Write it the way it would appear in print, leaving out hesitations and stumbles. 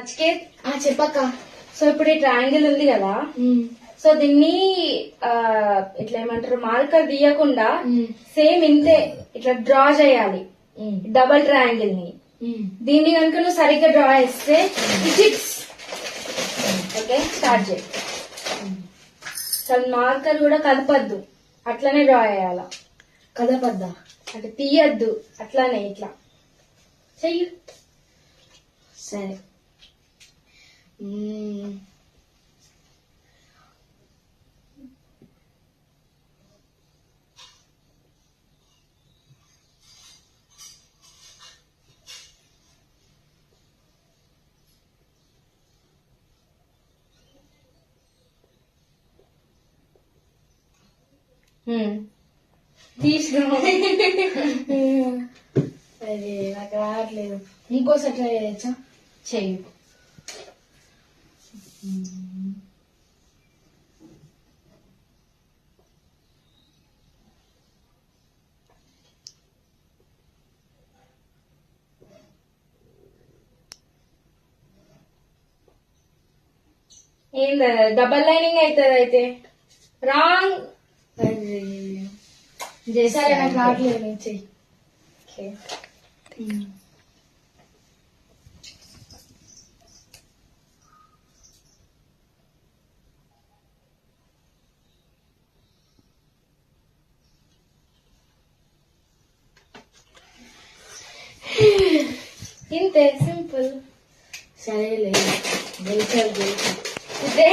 నచికేత్ చెప్పక్క. సో ఇప్పుడు ఈ ట్రయాంగిల్ ఉంది కదా, సో దీన్ని ఇట్లా ఏమంటారు మార్కర్ తీయకుండా సేమ్ ఇంతే ఇట్లా డ్రా చేయాలి డబల్ ట్రయాంగిల్ ని. దీన్ని కనుక నువ్వు సరిగ్గా డ్రా చేస్తే ఇజిక్స్. ఓకే స్టార్ట్ చేయి. అసలు మార్కర్ కూడా కదపద్దు, అట్లనే డ్రా చేయాల. కదపద్దా? అంటే తీయద్దు, అట్లానే ఇట్లా చెయ్యి. సరే. తీసుకో. అదే నాకు రావట్లేదు. ఇంకోసారి ట్రై చేయొచ్చా? చెయ్యి. ఏంద డబల్ లైనింగ్ అవుతుంది అయితే. రాంగ్. సరే నాకు రావట్లేదు, నేను చెయ్యి. ఇంతే సింపుల్. సరేలే, గెలిచారు. ఇదే